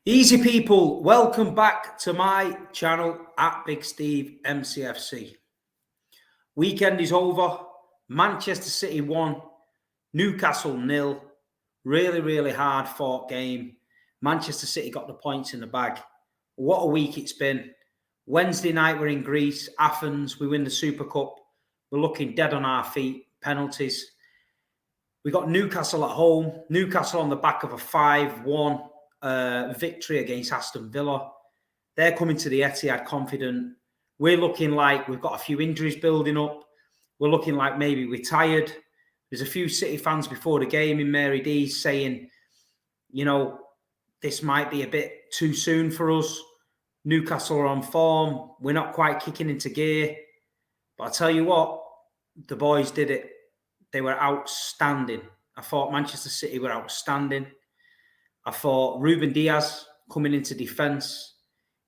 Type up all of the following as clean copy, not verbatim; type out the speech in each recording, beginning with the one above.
Easy people, welcome back to my channel at Big Steve MCFC. Weekend is over. Manchester City won. Newcastle 0. Really hard fought game. Manchester City got the points in the bag. What a week it's been. Wednesday night we're in Greece, Athens. We win the Super Cup. We're looking dead on our feet. Penalties. We got Newcastle at home. Newcastle on the back of a 5-1 victory against Aston Villa. They're coming to the Etihad confident. We're looking like we've got a few injuries building up. We're looking like maybe we're tired. There's a few City fans before the game in Mary D's saying, you know, this might be a bit too soon for us. Newcastle are on form. We're not quite kicking into gear. But I tell you what, the boys did it. They were outstanding. I thought Manchester City were outstanding. I thought Ruben Diaz coming into defence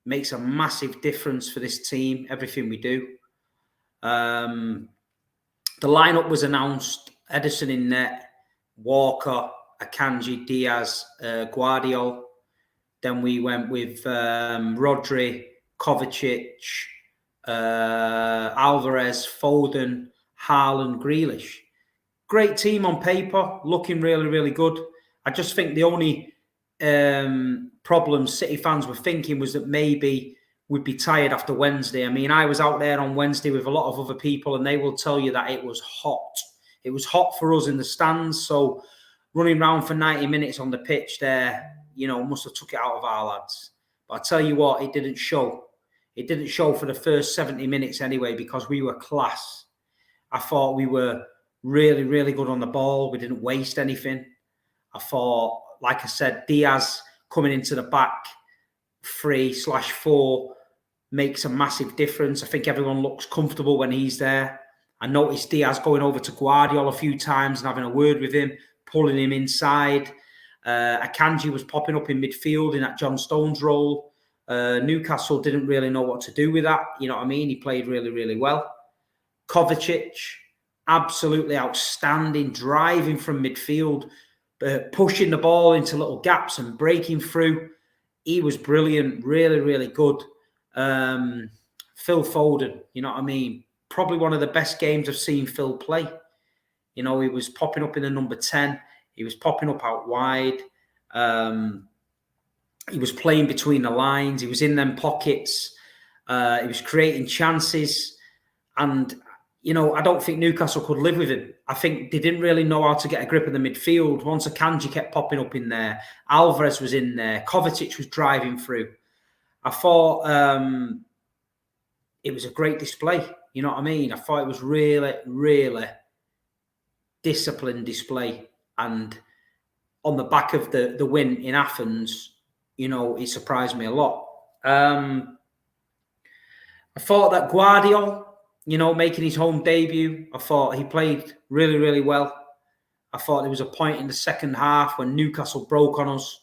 makes a massive difference for this team, everything we do. The lineup was announced: Ederson in net, Walker, Akanji, Diaz, Guardiola. Then we went with Rodri, Kovacic, Alvarez, Foden, Haaland, Grealish. Great team on paper, looking really good. I just think the only problem City fans were thinking was that maybe we'd be tired after Wednesday. I mean, I was out there on Wednesday with a lot of other people, and they will tell you that it was hot. It was hot for us in the stands. So running around for 90 minutes on the pitch there, you know, must have took it out of our lads. But I tell you what, it didn't show. It didn't show for the first 70 minutes anyway, because we were class. I thought we were really good on the ball. We didn't waste anything. I thought, like I said, Diaz coming into the back 3/4 makes a massive difference. I think everyone looks comfortable when he's there. I noticed Diaz going over to Guardiola a few times and having a word with him, pulling him inside. Akanji was popping up in midfield in that John Stones role. Newcastle didn't really know what to do with that. You know what I mean? He played really well. Kovacic, absolutely outstanding, driving from midfield, pushing the ball into little gaps and breaking through. He was brilliant, really good. Phil Foden, you know what I mean? Probably one of the best games I've seen Phil play. You know, he was popping up in the number 10. He was popping up out wide. He was playing between the lines. He was in them pockets. He was creating chances. And, you know, I don't think Newcastle could live with him. I think they didn't really know how to get a grip of the midfield. Once Akanji kept popping up in there, Alvarez was in there, Kovacic was driving through. I thought it was a great display. You know what I mean? I thought it was really disciplined display. And on the back of the win in Athens, you know, it surprised me a lot. I thought that Guardiola, you know, making his home debut, I thought he played really well. I thought there was a point in the second half when Newcastle broke on us,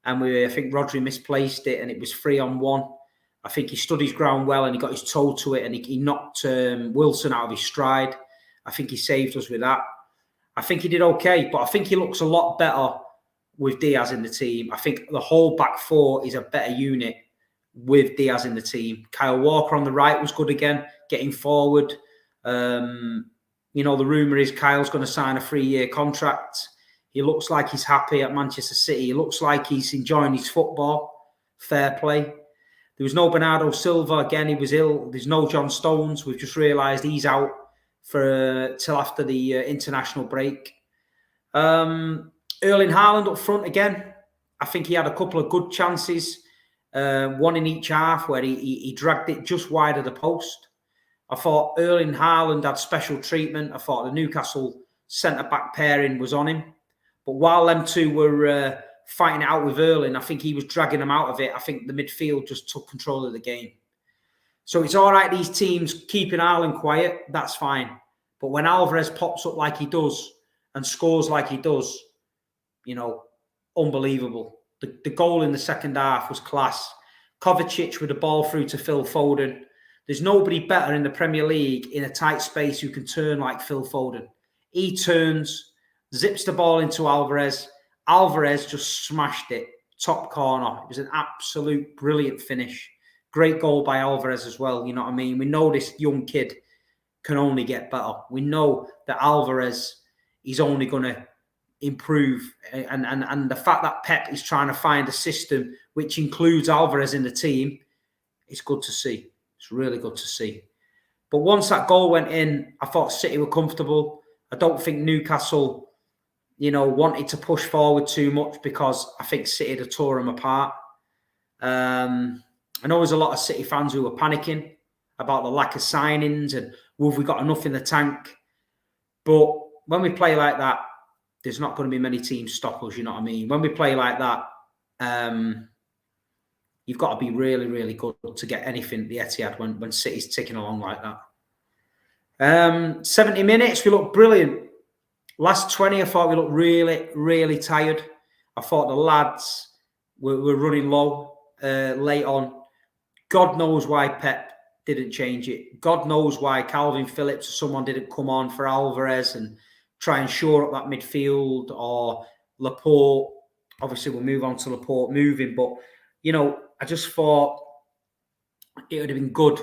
and I think Rodri misplaced it, and it was 3-on-1. I think he stood his ground well, and he got his toe to it, and he knocked Wilson out of his stride. I think he saved us with that. I think he did okay, but I think he looks a lot better with Diaz in the team. I think the whole back four is a better unit with Diaz in the team. Kyle Walker on the right was good again, getting forward. You know, the rumour is Kyle's going to sign a 3-year contract. He looks like he's happy at Manchester City. He looks like he's enjoying his football. Fair play. There was no Bernardo Silva. Again, he was ill. There's no John Stones. We've just realised he's out for till after the international break. Erling Haaland up front again. I think he had a couple of good chances. One in each half where he dragged it just wide of the post. I thought Erling Haaland had special treatment. I thought the Newcastle centre-back pairing was on him. But while them two were fighting it out with Erling, I think he was dragging them out of it. I think the midfield just took control of the game. So it's all right, these teams keeping Haaland quiet. That's fine. But when Alvarez pops up like he does and scores like he does, you know, unbelievable. The goal in the second half was class. Kovacic with the ball through to Phil Foden. There's nobody better in the Premier League in a tight space who can turn like Phil Foden. He turns, zips the ball into Alvarez. Alvarez just smashed it top corner. It was an absolute brilliant finish. Great goal by Alvarez as well. You know what I mean? We know this young kid can only get better. We know that Alvarez is only going to improve. And the fact that Pep is trying to find a system which includes Alvarez in the team, it's good to see. It's really good to see. But once that goal went in, I thought City were comfortable. I don't think Newcastle, wanted to push forward too much because I think City had tore them apart. I know there's a lot of City fans who were panicking about the lack of signings and have we got enough in the tank? But when we play like that, there's not going to be many teams stop us, you know what I mean? When we play like that, you've got to be really, really good to get anything at the Etihad when City's ticking along like that. 70 minutes, we looked brilliant. Last 20, I thought we looked really, really tired. I thought the lads were running low late on. God knows why Pep didn't change it. God knows why Calvin Phillips or someone didn't come on for Alvarez and try and shore up that midfield, or Laporte. Obviously, we'll move on to Laporte moving, but, I just thought it would have been good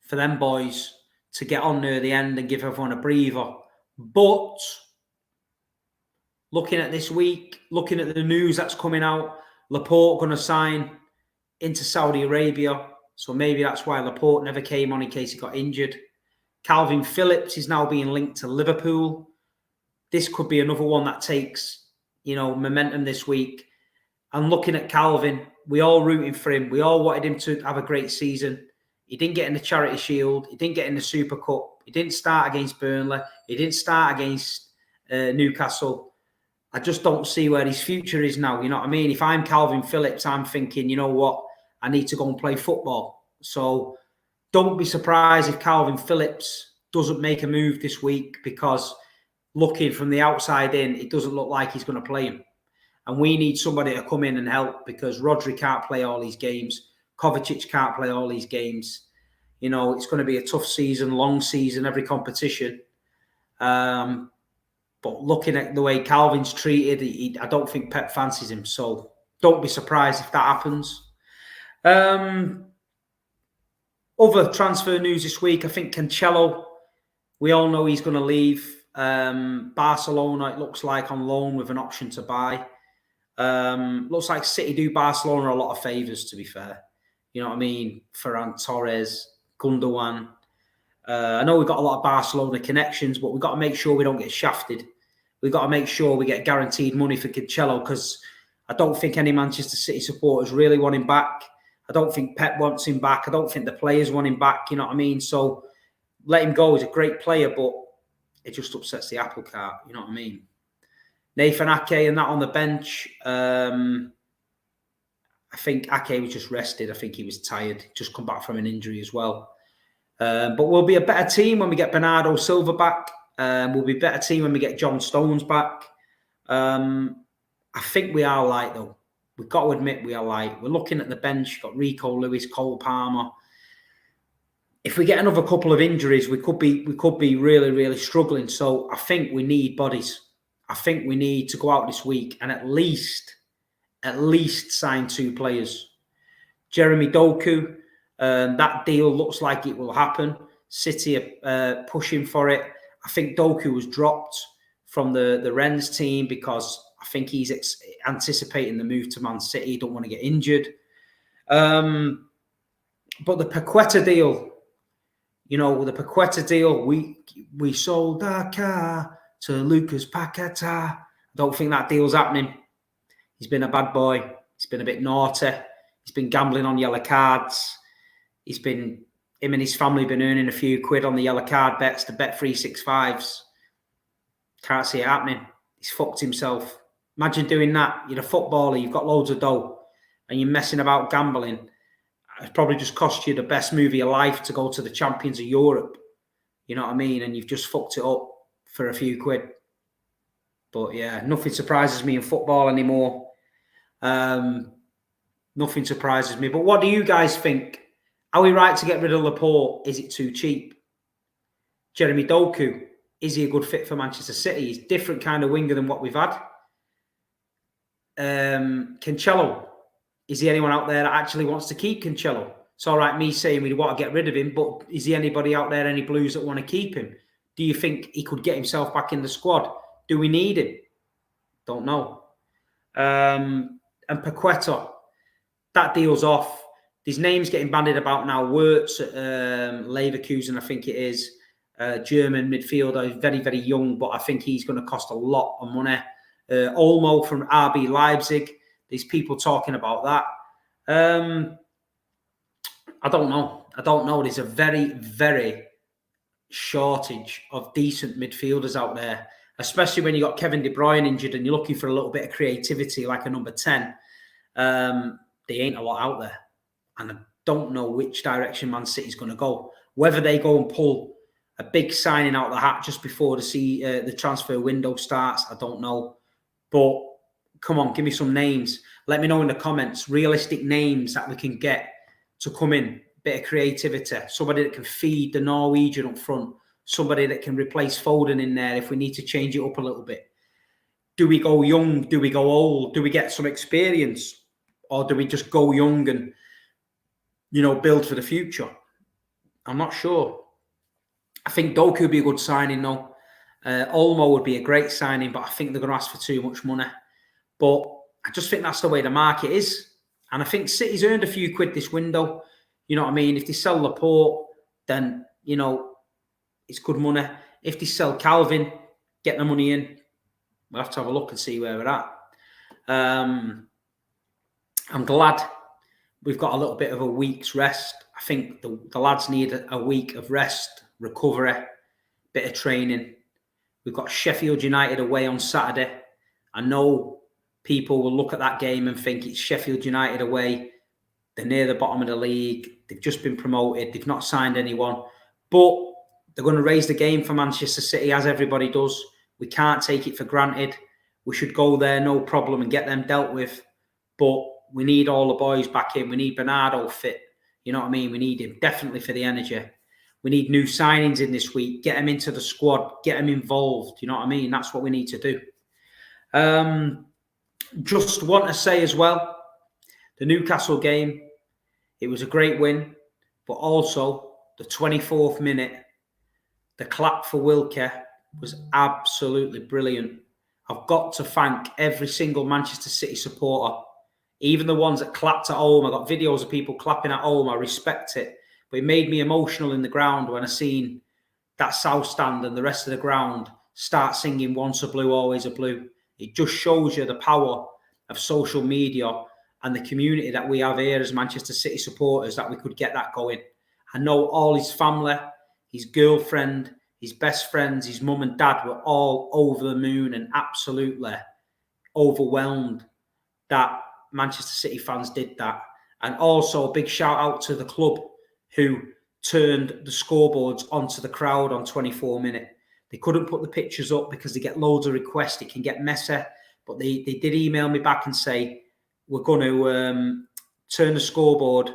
for them boys to get on near the end and give everyone a breather. But looking at this week, looking at the news that's coming out, Laporte going to sign into Saudi Arabia. So maybe that's why Laporte never came on in case he got injured. Calvin Phillips is now being linked to Liverpool. This could be another one that takes, momentum this week. And looking at Calvin, we all rooting for him. We all wanted him to have a great season. He didn't get in the Charity Shield. He didn't get in the Super Cup. He didn't start against Burnley. He didn't start against Newcastle. I just don't see where his future is now. You know what I mean? If I'm Calvin Phillips, I'm thinking, you know what? I need to go and play football. So don't be surprised if Calvin Phillips doesn't make a move this week, because looking from the outside in, it doesn't look like he's going to play him. And we need somebody to come in and help, because Rodri can't play all these games. Kovacic can't play all these games. It's going to be a tough season, long season, every competition. But looking at the way Calvin's treated, I don't think Pep fancies him. So don't be surprised if that happens. Other transfer news this week, I think Cancelo, we all know he's going to leave. Barcelona, it looks like, on loan with an option to buy. Looks like City do Barcelona a lot of favours, to be fair. You know what I mean? Ferran Torres, Gundogan. I know we've got a lot of Barcelona connections, but we've got to make sure we don't get shafted. We've got to make sure we get guaranteed money for Cancelo, because I don't think any Manchester City supporters really want him back. I don't think Pep wants him back. I don't think the players want him back. You know what I mean? So let him go. He's a great player, but it just upsets the apple cart. You know what I mean? Nathan Ake and that on the bench. I think Ake was just rested. I think he was tired. Just come back from an injury as well. But we'll be a better team when we get Bernardo Silva back. We'll be a better team when we get John Stones back. I think we are light, though. We've got to admit we are light. We're looking at the bench. Got Rico Lewis, Cole Palmer. If we get another couple of injuries, we could be really, really struggling. So I think we need bodies. I think we need to go out this week and at least sign 2 players. Jeremy Doku, that deal looks like it will happen. City are pushing for it. I think Doku was dropped from the Rennes team because I think he's anticipating the move to Man City. He don't want to get injured. But the Paqueta deal, we sold our car to Lucas Paqueta. I don't think that deal's happening. He's been a bad boy. He's been a bit naughty. He's been gambling on yellow cards. Him and his family been earning a few quid on the yellow card bets, the bet 365s. Can't see it happening. He's fucked himself. Imagine doing that. You're a footballer, you've got loads of dough, and you're messing about gambling. It's probably just cost you the best move of your life to go to the Champions of Europe. You know what I mean? And you've just fucked it up for a few quid. But yeah, nothing surprises me in football anymore. Nothing surprises me. But what do you guys think? Are we right to get rid of Laporte? Is it too cheap? Jeremy Doku, is he a good fit for Manchester City? He's a different kind of winger than what we've had. Cancelo, is there anyone out there that actually wants to keep Cancelo? It's all right me saying we want to get rid of him, but is there anybody out there, any Blues that want to keep him? Do you think he could get himself back in the squad? Do we need him? Don't know. And Paqueta, that deal's off. His name's getting bandied about now. Wirtz at Leverkusen, I think it is. German midfielder, very, very young, but I think he's going to cost a lot of money. Olmo from RB Leipzig. There's people talking about that. I don't know. There's a very, very shortage of decent midfielders out there, especially when you got Kevin De Bruyne injured and you're looking for a little bit of creativity like a number 10. There ain't a lot out there. And I don't know which direction Man City's going to go. Whether they go and pull a big signing out of the hat just before the transfer window starts, I don't know. But come on, give me some names. Let me know in the comments, realistic names that we can get to come in. Bit of creativity. Somebody that can feed the Norwegian up front. Somebody that can replace Foden in there if we need to change it up a little bit. Do we go young? Do we go old? Do we get some experience? Or do we just go young and, build for the future? I'm not sure. I think Doku would be a good signing, though. Olmo would be a great signing, but I think they're going to ask for too much money. But I just think that's the way the market is. And I think City's earned a few quid this window. You know what I mean? If they sell Laporte, then, it's good money. If they sell Calvin, get the money in. We'll have to have a look and see where we're at. I'm glad we've got a little bit of a week's rest. I think the lads need a week of rest, recovery, bit of training. We've got Sheffield United away on Saturday. I know people will look at that game and think it's Sheffield United away. They're near the bottom of the league. They've just been promoted. They've not signed anyone. But they're going to raise the game for Manchester City, as everybody does. We can't take it for granted. We should go there, no problem, and get them dealt with. But we need all the boys back in. We need Bernardo fit. You know what I mean? We need him definitely for the energy. We need new signings in this week. Get them into the squad. Get them involved. You know what I mean? That's what we need to do. Just want to say as well, the Newcastle game, it was a great win. But also, the 24th minute, the clap for Wilkie was absolutely brilliant. I've got to thank every single Manchester City supporter, even the ones that clapped at home. I got videos of people clapping at home. I respect it. But it made me emotional in the ground when I seen that South Stand and the rest of the ground start singing Once a Blue, Always a Blue. It just shows you the power of social media and the community that we have here as Manchester City supporters, that we could get that going. I know all his family, his girlfriend, his best friends, his mum and dad were all over the moon and absolutely overwhelmed that Manchester City fans did that. And also a big shout out to the club who turned the scoreboards onto the crowd on 24 minutes. They couldn't put the pictures up because they get loads of requests. It can get messy. But they did email me back and say, we're going to turn the scoreboard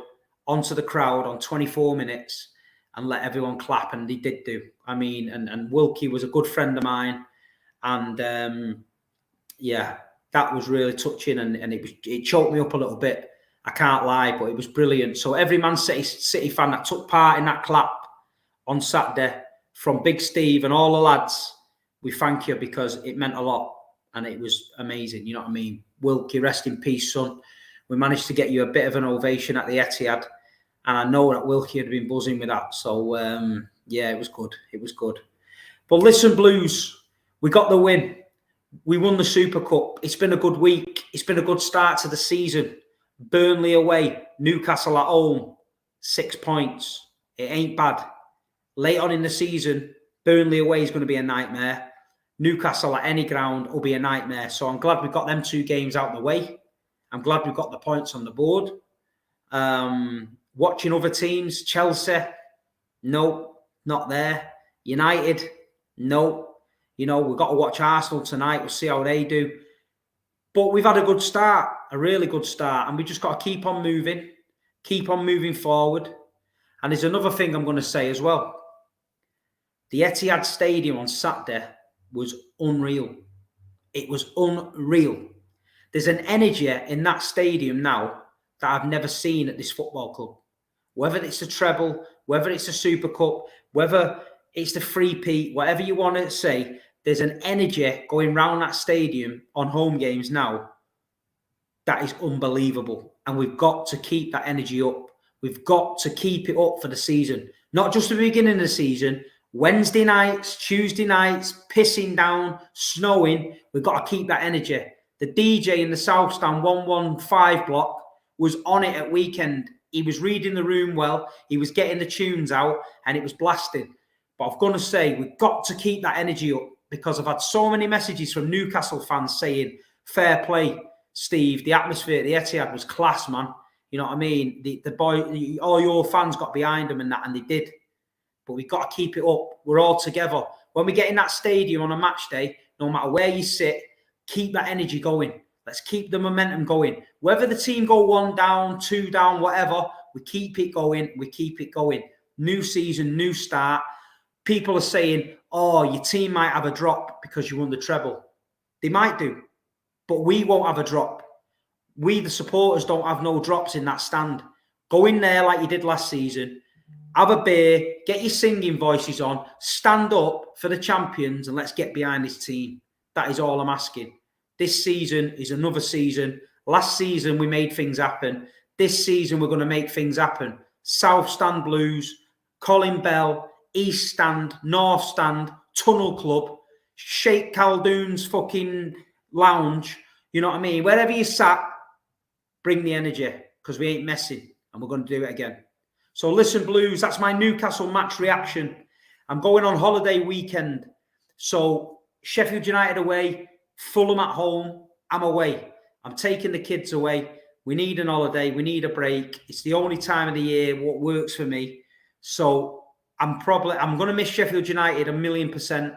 onto the crowd on 24 minutes and let everyone clap. And they did do. I mean, and Wilkie was a good friend of mine. And yeah, that was really touching. And it choked me up a little bit. I can't lie, but it was brilliant. So every Man City fan that took part in that clap on Saturday, from Big Steve and all the lads, we thank you, because it meant a lot and it was amazing. You know what I mean? Wilkie, rest in peace, son. We managed to get you a bit of an ovation at the Etihad, and I know that Wilkie had been buzzing with that. So, yeah, it was good. It was good. But listen, Blues, we got the win. We won the Super Cup. It's been a good week. It's been a good start to the season. Burnley away, Newcastle at home, 6 points. It ain't bad. Late on in the season, Burnley away is going to be a nightmare. Newcastle at any ground will be a nightmare. So I'm glad we've got them 2 games out of the way. I'm glad we've got the points on the board. Watching other teams, Chelsea, no, not there. United, no. You know, we've got to watch Arsenal tonight. We'll see how they do. But we've had a good start, a really good start. And we just got to keep on moving forward. And there's another thing I'm going to say as well. The Etihad Stadium on Saturday was unreal. It was unreal. There's an energy in that stadium now that I've never seen at this football club. Whether it's a treble, whether it's a Super Cup, whether it's the three-peat, whatever you want to say, there's an energy going round that stadium on home games now that is unbelievable. And we've got to keep that energy up. We've got to keep it up for the season. Not just the beginning of the season. Wednesday nights, Tuesday nights, pissing down, snowing. We've got to keep that energy. The DJ in the South Stand 115 block was on it at weekend. He was reading the room well. He was getting the tunes out and it was blasting. But I've got to say, we've got to keep that energy up because I've had so many messages from Newcastle fans saying, fair play, Steve. The atmosphere at the Etihad was class, man. You know what I mean? The boy, all your fans got behind them and that, and they did. But we've got to keep it up. We're all together. When we get in that stadium on a match day, no matter where you sit, keep that energy going. Let's keep the momentum going. Whether the team go 1 down, 2 down, whatever, we keep it going. We keep it going. New season, new start. People are saying, oh, your team might have a drop because you won the treble. They might do, but we won't have a drop. We, the supporters, don't have no drops in that stand. Go in there like you did last season. Have a beer, get your singing voices on, stand up for the champions, and let's get behind this team. That is all I'm asking. This season is another season. Last season, we made things happen. This season, we're going to make things happen. South Stand Blues, Colin Bell, East Stand, North Stand, Tunnel Club, Sheikh Khaldoon's fucking lounge. You know what I mean? Wherever you sat, bring the energy because we ain't messing and we're going to do it again. So listen, Blues, that's my Newcastle match reaction. I'm going on holiday weekend. So Sheffield United away, Fulham at home. I'm away. I'm taking the kids away. We need an holiday. We need a break. It's the only time of the year what works for me. So I'm going to miss Sheffield United 1,000,000%.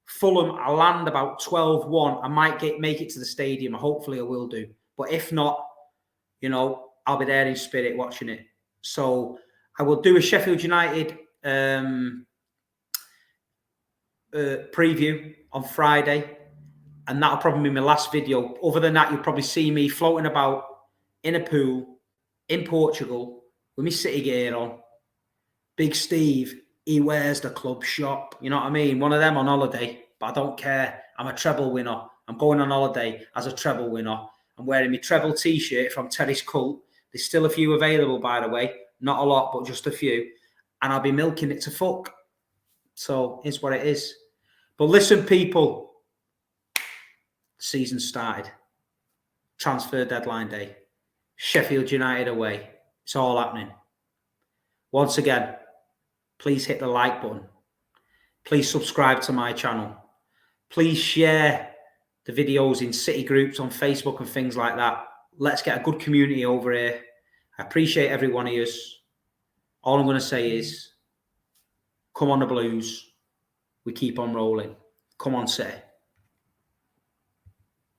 Fulham, I'll land about 12-1. I might make it to the stadium. Hopefully I will do. But if not, you know, I'll be there in spirit watching it. So I will do a Sheffield United preview on Friday. And that'll probably be my last video. Other than that, you'll probably see me floating about in a pool in Portugal with my City gear on. Big Steve, he wears the club shop. You know what I mean? One of them on holiday, but I don't care. I'm a treble winner. I'm going on holiday as a treble winner. I'm wearing my treble T-shirt from Terry's Cult. There's still a few available, by the way. Not a lot, but just a few. And I'll be milking it to fuck. So it's what it is. But listen, people. Season started. Transfer deadline day. Sheffield United away. It's all happening. Once again, please hit the like button. Please subscribe to my channel. Please share the videos in city groups on Facebook and things like that. Let's get a good community over here. I appreciate every one of you. All I'm going to say is, come on the Blues. We keep on rolling. Come on, City.